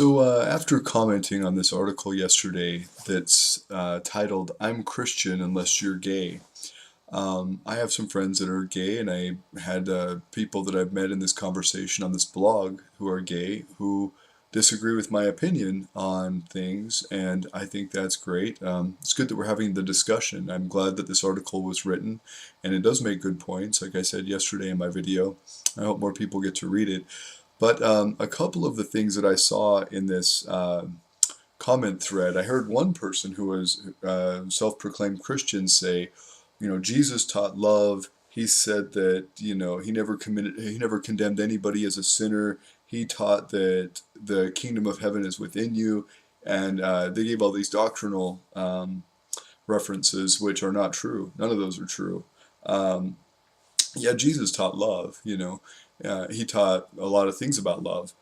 After commenting on this article yesterday that's titled, I'm Christian Unless You're Gay, I have some friends that are gay, and I had people that I've met in this conversation on this blog who are gay who disagree with my opinion on things, and I think that's great. It's good that we're having the discussion. I'm glad that this article was written, and it does make good points, like I said yesterday in my video. I hope more people get to read it. But a couple of the things that I saw in this comment thread, I heard one person who was self-proclaimed Christian say, Jesus taught love. He said that, he never condemned anybody as a sinner. He taught that the kingdom of heaven is within you. And they gave all these doctrinal references, which are not true. None of those are true. Um, yeah, Jesus taught love. He taught a lot of things about love,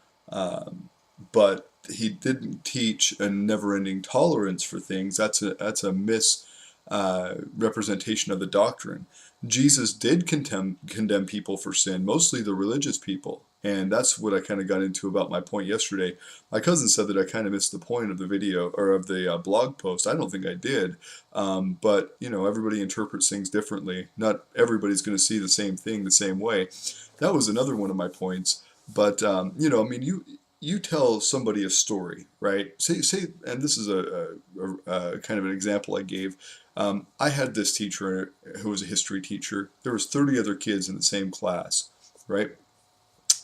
but he didn't teach a never-ending tolerance for things. That's a misrepresentation of the doctrine. Jesus did condemn people for sin, mostly the religious people. And that's what I kind of got into about my point yesterday. My cousin said that I kind of missed the point of the video or of the blog post. I don't think I did. But everybody interprets things differently. Not everybody's going to see the same thing the same way. That was another one of my points. But you tell somebody a story, right? Say, and this is a kind of an example I gave. I had this teacher who was a history teacher. There was 30 other kids in the same class, right?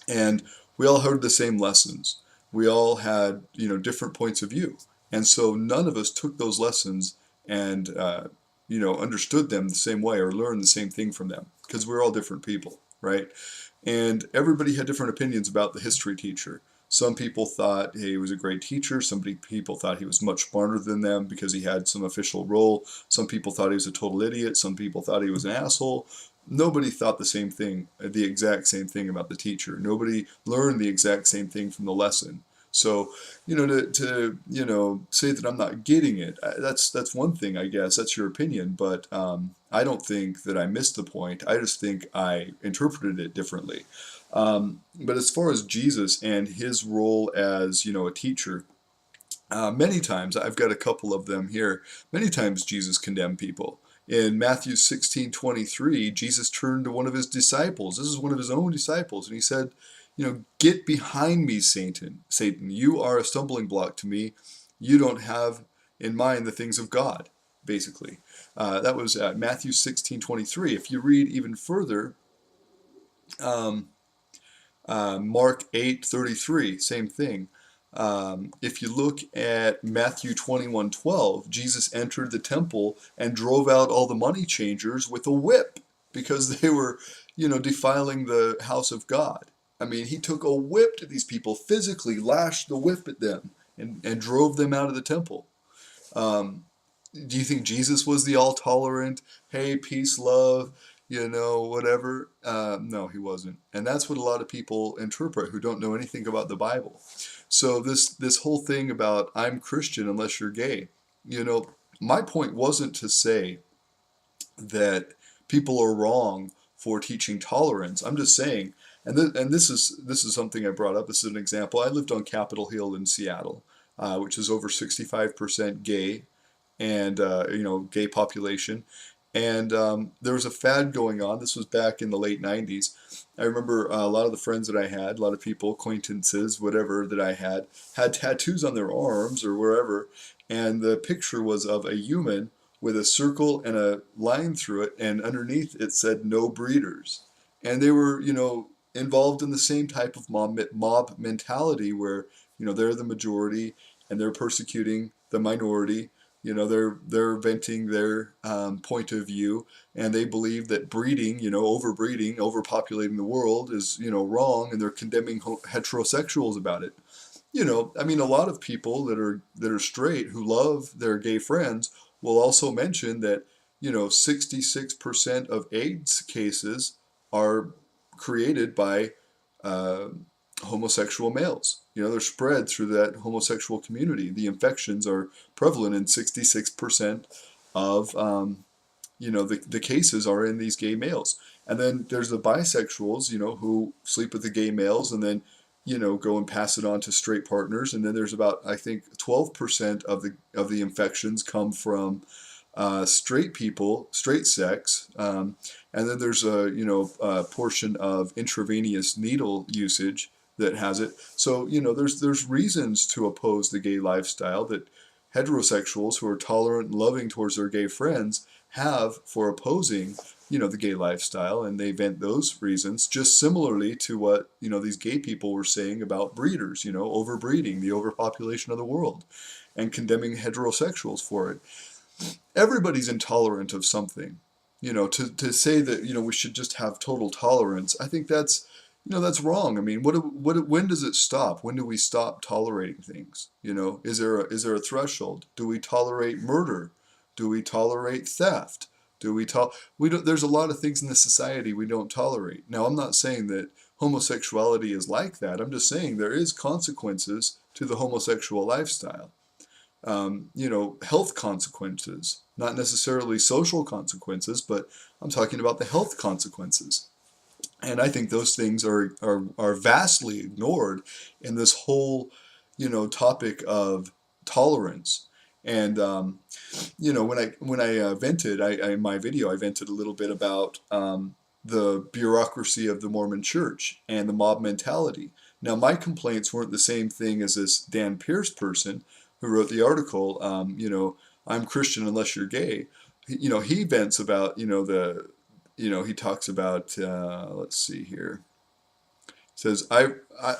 And we all heard the same lessons. We all had, different points of view. And so none of us took those lessons and, understood them the same way or learned the same thing from them because we're all different people, right? And everybody had different opinions about the history teacher. Some people thought, hey, he was a great teacher. Some people thought he was much smarter than them because he had some official role. Some people thought he was a total idiot. Some people thought he was an asshole. Nobody thought the same thing, the exact same thing about the teacher. Nobody learned the exact same thing from the lesson. So, to say that I'm not getting it, that's one thing, I guess. That's your opinion, but I don't think that I missed the point. I just think I interpreted it differently. But as far as Jesus and his role as, a teacher, many times, I've got a couple of them here, many times Jesus condemned people. In Matthew 16:23, Jesus turned to one of his disciples. This is one of his own disciples, and he said, get behind me, Satan. Satan, you are a stumbling block to me. You don't have in mind the things of God, basically. That was Matthew 16:23. If you read even further, um, Mark 8:33, same thing. If you look at Matthew 21:12, Jesus entered the temple and drove out all the money changers with a whip because they were, defiling the house of God. I mean, he took a whip to these people, physically lashed the whip at them and drove them out of the temple. Um, do you think Jesus was the all tolerant, hey, peace, love, whatever? No, he wasn't. And that's what a lot of people interpret who don't know anything about the Bible. So this whole thing about I'm Christian unless you're gay, my point wasn't to say that people are wrong for teaching tolerance. I'm just saying, and this is something I brought up. This is an example. I lived on Capitol Hill in Seattle, which is over 65% gay, and gay population. And there was a fad going on. This was back in the late 90s. I remember a lot of the friends that I had, a lot of people, acquaintances, whatever that I had tattoos on their arms or wherever, and the picture was of a human with a circle and a line through it, and underneath it said "No breeders." And they were, involved in the same type of mob mentality where, they're the majority and they're persecuting the minority. They're venting their point of view, and they believe that breeding, overbreeding, overpopulating the world is, wrong, and they're condemning heterosexuals about it. A lot of people that are straight who love their gay friends will also mention that, 66% of AIDS cases are created by uh, homosexual males. They're spread through that homosexual community. The infections are prevalent in 66% of, the cases are in these gay males. And then there's the bisexuals, who sleep with the gay males and then go and pass it on to straight partners, and then there's about, I think, 12% of the infections come from straight people, straight sex, and then there's a portion of intravenous needle usage that has it. So there's reasons to oppose the gay lifestyle that heterosexuals who are tolerant and loving towards their gay friends have for opposing the gay lifestyle, and they vent those reasons just similarly to what these gay people were saying about breeders, overbreeding, the overpopulation of the world, and condemning heterosexuals for it. Everybody's intolerant of something. To say that we should just have total tolerance, I think that's wrong. I mean, when does it stop? When do we stop tolerating things? Is there a threshold? Do we tolerate murder? Do we tolerate theft? We don't. There's a lot of things in this society we don't tolerate. Now, I'm not saying that homosexuality is like that. I'm just saying there is consequences to the homosexual lifestyle. Health consequences, not necessarily social consequences, but I'm talking about the health consequences. And I think those things are vastly ignored in this whole, topic of tolerance. And when I vented, in my video, I vented a little bit about the bureaucracy of the Mormon Church and the mob mentality. Now, my complaints weren't the same thing as this Dan Pierce person who wrote the article. I'm Christian unless you're gay. He vents about he talks about, let's see here. Says,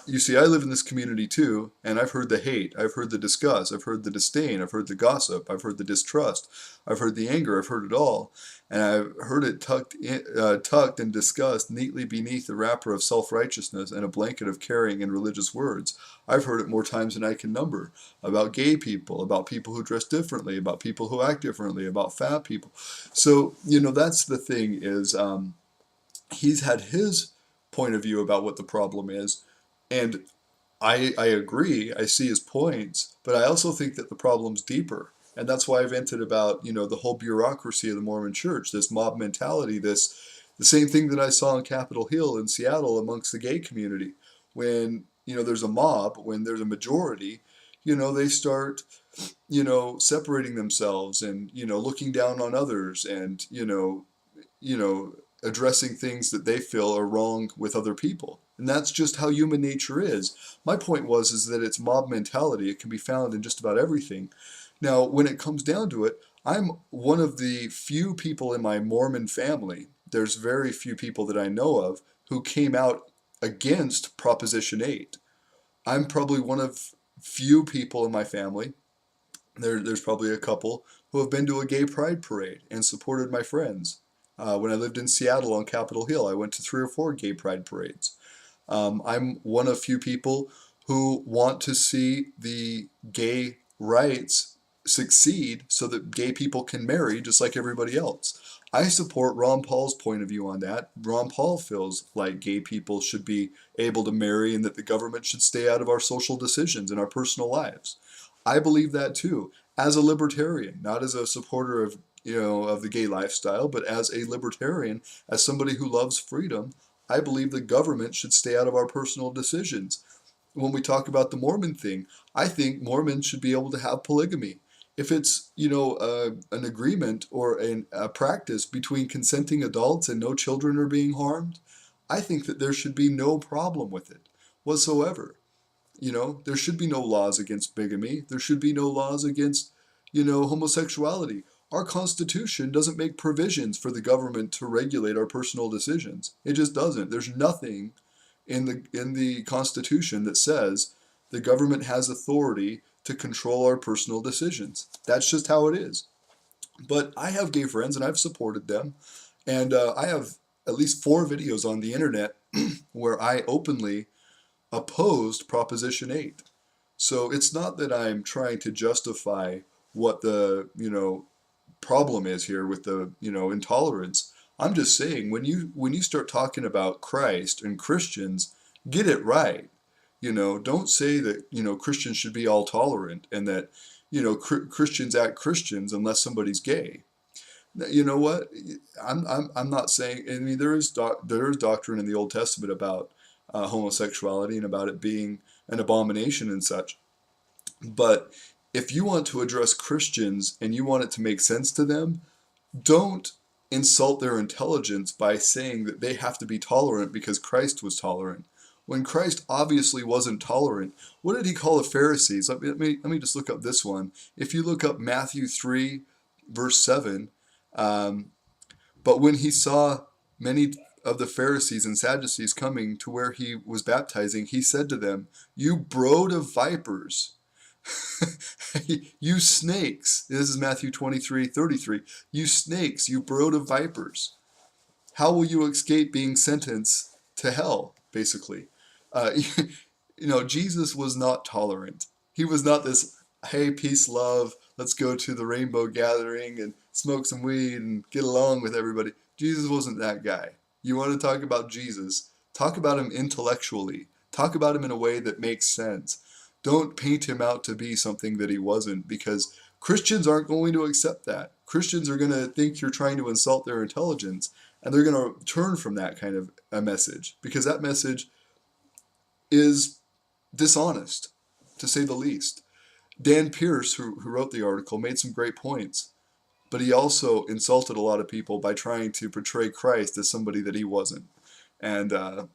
you see, I live in this community too, and I've heard the hate, I've heard the disgust, I've heard the disdain, I've heard the gossip, I've heard the distrust, I've heard the anger, I've heard it all, and I've heard it tucked and discussed neatly beneath the wrapper of self-righteousness and a blanket of caring and religious words. I've heard it more times than I can number, about gay people, about people who dress differently, about people who act differently, about fat people. So, that's the thing is, he's had his point of view about what the problem is, and I agree, I see his points, but I also think that the problem's deeper, and that's why I vented about the whole bureaucracy of the Mormon Church, this mob mentality, the same thing that I saw on Capitol Hill in Seattle amongst the gay community. When there's a mob, when there's a majority, they start separating themselves and looking down on others, and addressing things that they feel are wrong with other people. And that's just how human nature is. My point is that it's mob mentality. It can be found in just about everything. Now, when it comes down to it, I'm one of the few people in my Mormon family, there's very few people that I know of, who came out against Proposition 8. I'm probably one of few people in my family, there's probably a couple, who have been to a gay pride parade and supported my friends. When I lived in Seattle on Capitol Hill, I went to 3 or 4 gay pride parades. I'm one of few people who want to see the gay rights succeed so that gay people can marry just like everybody else. I support Ron Paul's point of view on that. Ron Paul feels like gay people should be able to marry and that the government should stay out of our social decisions and our personal lives. I believe that too, as a libertarian, not as a supporter of of the gay lifestyle, but as a libertarian, as somebody who loves freedom. I believe the government should stay out of our personal decisions. When we talk about the Mormon thing, I think Mormons should be able to have polygamy. If it's, an agreement or a practice between consenting adults and no children are being harmed, I think that there should be no problem with it whatsoever. There should be no laws against bigamy. There should be no laws against, homosexuality. Our Constitution doesn't make provisions for the government to regulate our personal decisions. It just doesn't. There's nothing in the Constitution that says the government has authority to control our personal decisions. That's just how it is. But I have gay friends and I've supported them. And I have at least 4 videos on the internet where I openly opposed Proposition 8. So it's not that I'm trying to justify what the, problem is here with the, intolerance. I'm just saying when you start talking about Christ and Christians, get it right. Don't say that, Christians should be all tolerant and that, Christians act Christians unless somebody's gay. You know what? I'm not saying. I mean, there is doctrine in the Old Testament about homosexuality and about it being an abomination and such. But if you want to address Christians and you want it to make sense to them, don't insult their intelligence by saying that they have to be tolerant because Christ was tolerant. When Christ obviously wasn't tolerant, what did he call the Pharisees? Let me just look up this one. If you look up Matthew 3, verse 7, um, but when he saw many of the Pharisees and Sadducees coming to where he was baptizing, he said to them, "You brood of vipers, you snakes." This is Matthew 23:33. "You snakes, you brood of vipers. How will you escape being sentenced to hell?" Basically. Uh, Jesus was not tolerant. He was not this, "Hey, peace, love, let's go to the rainbow gathering and smoke some weed and get along with everybody." Jesus wasn't that guy. You want to talk about Jesus? Talk about him intellectually. Talk about him in a way that makes sense. Don't paint him out to be something that he wasn't, because Christians aren't going to accept that. Christians are going to think you're trying to insult their intelligence, and they're going to turn from that kind of a message, because that message is dishonest, to say the least. Dan Pierce, who wrote the article, made some great points, but he also insulted a lot of people by trying to portray Christ as somebody that he wasn't. And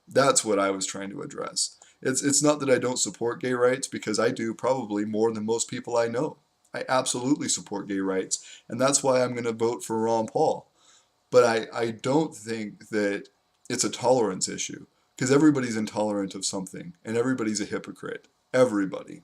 that's what I was trying to address. It's not that I don't support gay rights, because I do probably more than most people I know. I absolutely support gay rights, and that's why I'm going to vote for Ron Paul. But I don't think that it's a tolerance issue, because everybody's intolerant of something, and everybody's a hypocrite. Everybody.